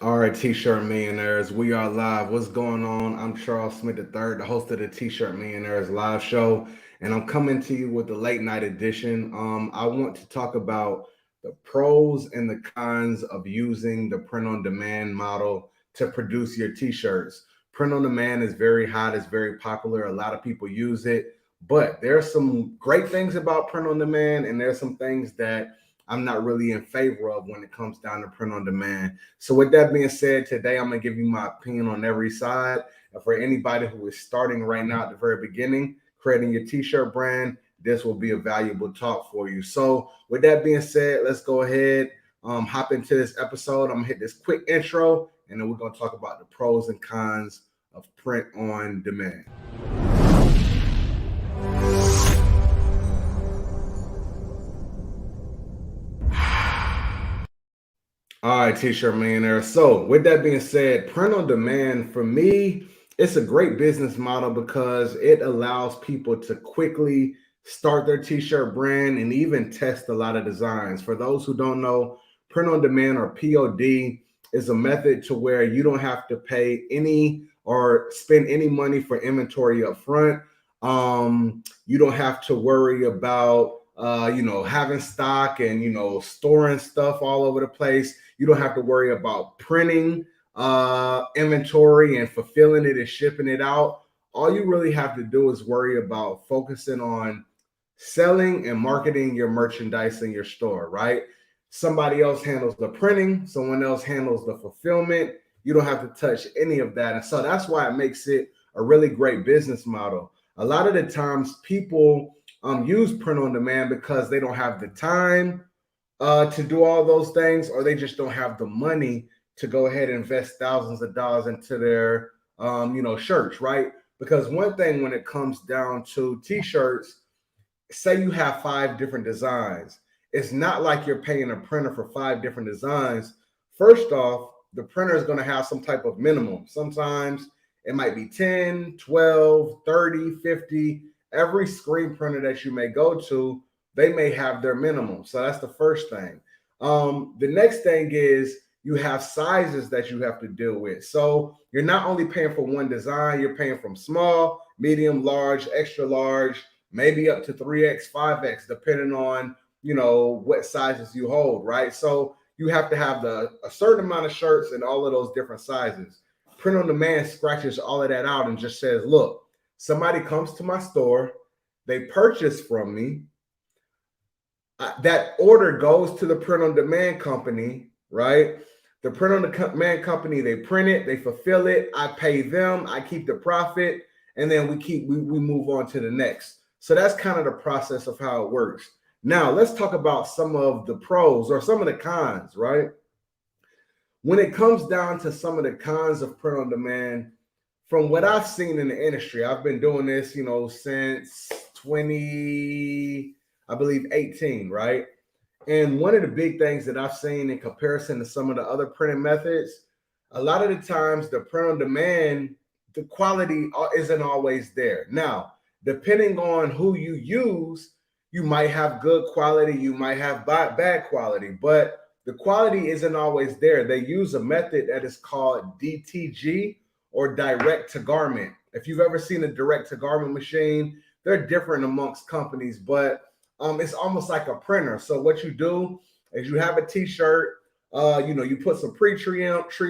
All right, T-shirt millionaires, we are live. What's going on? I'm Charles Smith III, the host of the T-shirt millionaires live show, and I'm coming to you with the late night edition. I want to talk about the pros and the cons of using the print on demand model to produce your T-shirts. Print on demand is very hot, it's very popular. A lot of people use it, but there's some great things about print on demand, and there's some things that I'm not really in favor of when it comes down to print on demand. So with that being said, today I'm gonna give you my opinion on every side. And for anybody who is starting right now at the very beginning, creating your t-shirt brand, this will be a valuable talk for you. So with that being said, let's go ahead, hop into this episode. I'm gonna hit this quick intro, and then we're gonna talk about the pros and cons of print on demand. All right, T-shirt millionaire. So with that being said, print on demand for me, it's a great business model because it allows people to quickly start their T-shirt brand and even test a lot of designs. For those who don't know, print on demand or POD is a method to where you don't have to pay any or spend any money for inventory up front. You don't have to worry about having stock and storing stuff all over the place. You don't have to worry about printing inventory and fulfilling it and shipping it out. All you really have to do is worry about focusing on selling and marketing your merchandise in your store, right? Somebody else handles the printing, someone else handles the fulfillment. You don't have to touch any of that. And so that's why it makes it a really great business model. A lot of the times people use print on demand because they don't have the time to do all those things, or they just don't have the money to go ahead and invest thousands of dollars into their shirts, right? Because one thing when it comes down to t-shirts, say you have 5 different designs, it's not like you're paying a printer for 5 different designs. First off, the printer is going to have some type of minimum. Sometimes it might be 10, 12, 30, 50. Every screen printer that you may go to, they may have their minimum. So that's the first thing. The next thing is you have sizes that you have to deal with. So you're not only paying for one design, you're paying from small, medium, large, extra large, maybe up to 3X, 5X, depending on, what sizes you hold, right? So you have to have a certain amount of shirts in all of those different sizes. Print on demand scratches all of that out and just says, look, somebody comes to my store, they purchase from me, that order goes to the print on demand company, right? The print on demand company, they print it, they fulfill it, I pay them, I keep the profit, and then we move on to the next. So that's kind of the process of how it works. Now let's talk about some of the pros or some of the cons, right? When it comes down to some of the cons of print on demand, from what I've seen in the industry, I've been doing this, since 18, right? And one of the big things that I've seen in comparison to some of the other printing methods, a lot of the times the print on demand, the quality isn't always there. Now, depending on who you use, you might have good quality, you might have bad quality, but the quality isn't always there. They use a method that is called DTG, or direct to garment. If you've ever seen a direct to garment machine, they're different amongst companies, but it's almost like a printer. So what you do is you have a t-shirt, you put some pre-treat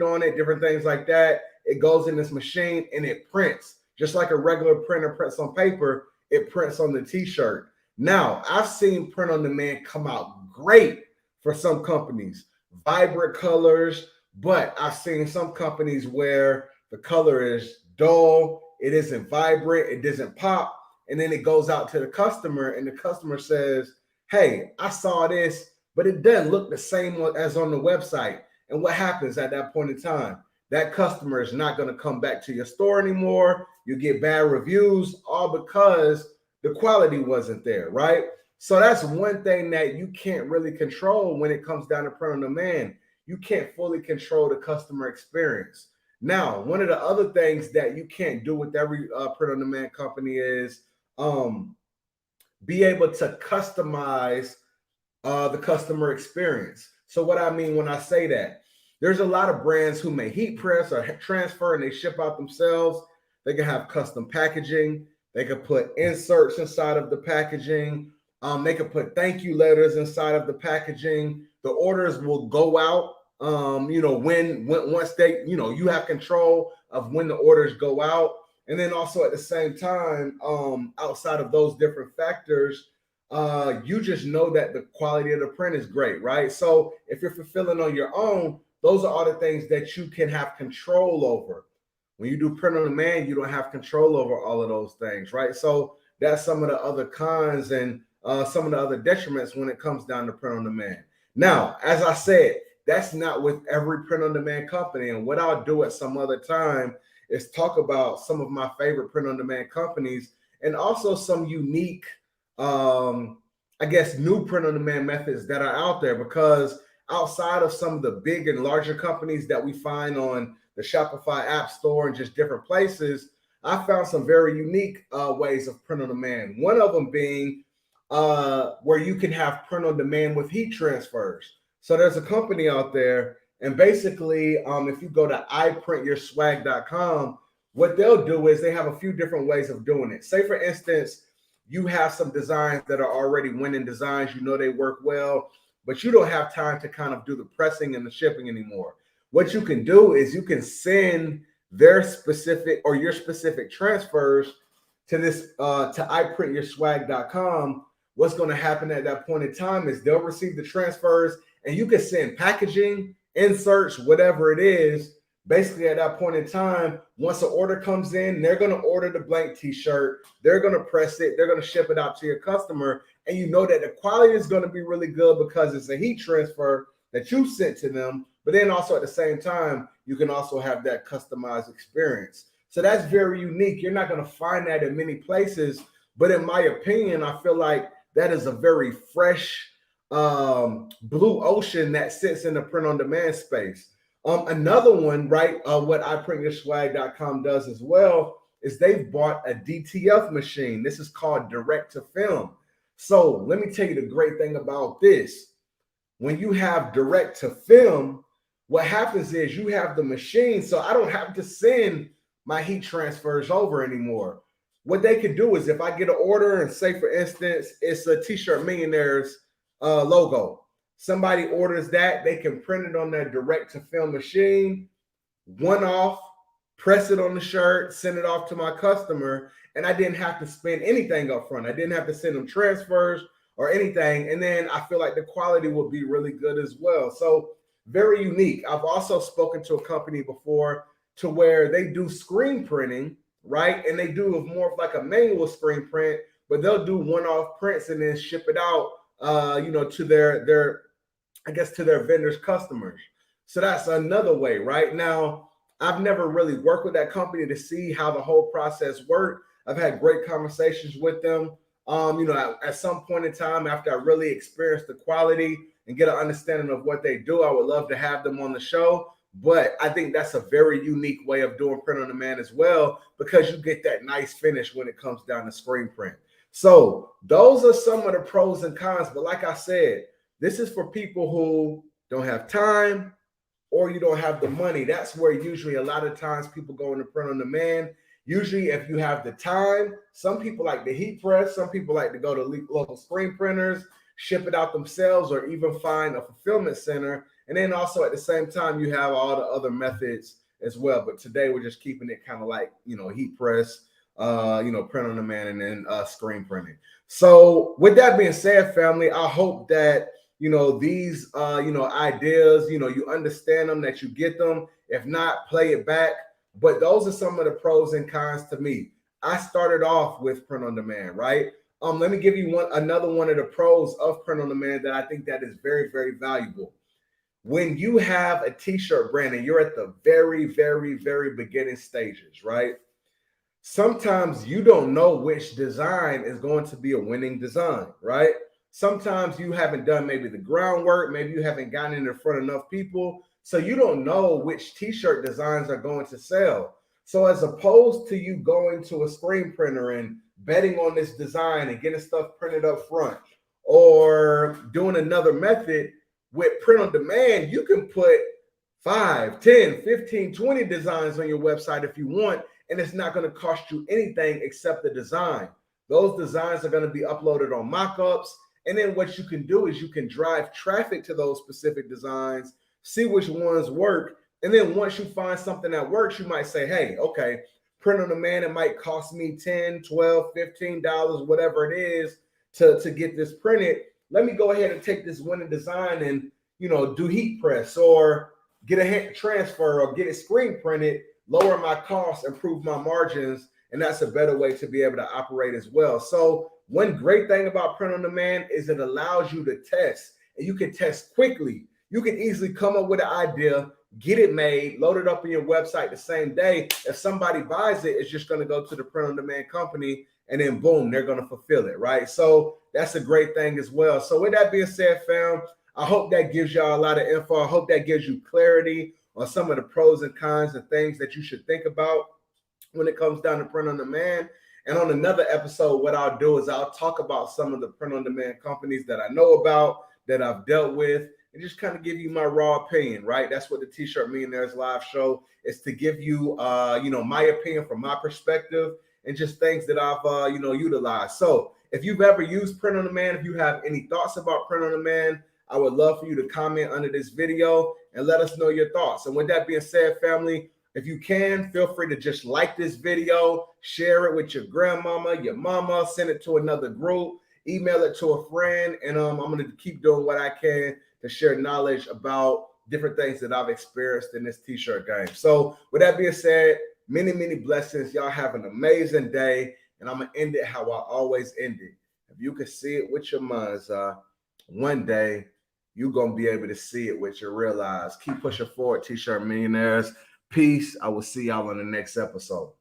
on it, different things like that. It goes in this machine and it prints. Just like a regular printer prints on paper, it prints on the t-shirt. Now, I've seen print on demand come out great for some companies, vibrant colors, but I've seen some companies where the color is dull, it isn't vibrant, it doesn't pop, and then it goes out to the customer and the customer says, hey, I saw this, but it doesn't look the same as on the website. And what happens at that point in time? That customer is not going to come back to your store anymore. You get bad reviews, all because the quality wasn't there, right? So that's one thing that you can't really control when it comes down to print on demand. You can't fully control the customer experience. Now, one of the other things that you can't do with every print on demand company is be able to customize the customer experience. So what I mean when I say that, There's a lot of brands who may heat press or transfer and they ship out themselves. They can have custom packaging. They could put inserts inside of the packaging. They could put thank you letters inside of the packaging. The orders will go out. When once they, you have control of when the orders go out. And then also at the same time, outside of those different factors, you just know that the quality of the print is great, right? So if you're fulfilling on your own, those are all the things that you can have control over. When you do print on demand, you don't have control over all of those things, right? So that's some of the other cons and some of the other detriments when it comes down to print on demand. Now, as I said, that's not with every print on demand company. And what I'll do at some other time is talk about some of my favorite print on demand companies and also some unique, new print on demand methods that are out there, because outside of some of the big and larger companies that we find on the Shopify app store and just different places, I found some very unique ways of print on demand. One of them being where you can have print on demand with heat transfers. So there's a company out there, and basically, if you go to iPrintYourSwag.com, what they'll do is they have a few different ways of doing it. Say, for instance, you have some designs that are already winning designs, they work well, but you don't have time to kind of do the pressing and the shipping anymore. What you can do is you can send their specific or your specific transfers to this to iPrintYourSwag.com. What's going to happen at that point in time is they'll receive the transfers, and you can send packaging, inserts, whatever it is. Basically, at that point in time, once an order comes in, they're going to order the blank t-shirt, they're going to press it, they're going to ship it out to your customer, and you know that the quality is going to be really good because it's a heat transfer that you sent to them. But then also at the same time, you can also have that customized experience. So that's very unique. You're not going to find that in many places, but in my opinion, I feel like that is a very fresh blue ocean that sits in the print on demand space. Another one, right, what iPrintYourSwag.com does as well is they've bought a Dtf machine. This is called direct to film. So let me tell you the great thing about this. When you have direct to film, what happens is you have the machine, so I don't have to send my heat transfers over anymore. What they can do is if I get an order and say, for instance, it's a T-shirt Millionaires logo. Somebody orders that, they can print it on their direct to film machine, one off, press it on the shirt, send it off to my customer, and I didn't have to spend anything up front. I didn't have to send them transfers or anything. And then I feel like the quality will be really good as well. So very unique. I've also spoken to a company before to where they do screen printing, right? And they do more of like a manual screen print, but they'll do one-off prints and then ship it out, to their to their vendors' customers. So that's another way, right? Now, I've never really worked with that company to see how the whole process worked. I've had great conversations with them. At some point in time, after I really experience the quality and get an understanding of what they do, I would love to have them on the show. But I think that's a very unique way of doing print on demand as well, because you get that nice finish when it comes down to screen print. So those are some of the pros and cons. But like I said, this is for people who don't have time or you don't have the money. That's where usually a lot of times people go into print on demand. Usually if you have the time, some people like the heat press, some people like to go to local screen printers, ship it out themselves, or even find a fulfillment center. And then also at the same time, you have all the other methods as well. But today we're just keeping it kind of like, heat press, print on demand, and then screen printing. So with that being said, family, I hope that, these, ideas, you understand them, that you get them. If not, play it back. But those are some of the pros and cons to me. I started off with print on demand, right? Let me give you another one of the pros of print on demand that I think that is very, very valuable. When you have a t-shirt brand and you're at the very, very, very beginning stages, right? Sometimes you don't know which design is going to be a winning design, right? Sometimes you haven't done maybe the groundwork, maybe you haven't gotten in front of enough people, so you don't know which t-shirt designs are going to sell. So as opposed to you going to a screen printer and betting on this design and getting stuff printed up front, or doing another method with print on demand, you can put 5, 10, 15, 20 designs on your website if you want, and it's not going to cost you anything except the design. Those designs are going to be uploaded on mockups, and then what you can do is you can drive traffic to those specific designs, see which ones work, and then once you find something that works, you might say, hey, okay, print on demand, it might cost me $10, $12, $15, whatever it is to get this printed. Let me go ahead and take this winning design and, do heat press or get a transfer or get it screen printed, lower my costs, improve my margins. And that's a better way to be able to operate as well. So one great thing about print on demand is it allows you to test, and you can test quickly. You can easily come up with an idea, get it made, load it up on your website the same day. If somebody buys it, it's just going to go to the print on demand company, and then boom, they're going to fulfill it, right? So that's a great thing as well. So with that being said, fam, I hope that gives y'all a lot of info. I hope that gives you clarity on some of the pros and cons and things that you should think about when it comes down to print on demand. And on another episode, what I'll do is I'll talk about some of the print on demand companies that I know about, that I've dealt with, and just kind of give you my raw opinion, right? That's what the T-Shirt Millionaires live show is, to give you, my opinion from my perspective and just things that I've, utilized. So if you've ever used print on demand, if you have any thoughts about print on demand, I would love for you to comment under this video and let us know your thoughts. And with that being said, family, if you can, feel free to just like this video, share it with your grandmama, your mama, send it to another group, email it to a friend, and I'm going to keep doing what I can to share knowledge about different things that I've experienced in this T-shirt game. So with that being said, many, many blessings. Y'all have an amazing day, and I'm going to end it how I always end it. If you can see it with your mind's eye, one day you're going to be able to see it with your real eyes. Keep pushing forward, T-shirt millionaires. Peace. I will see y'all on the next episode.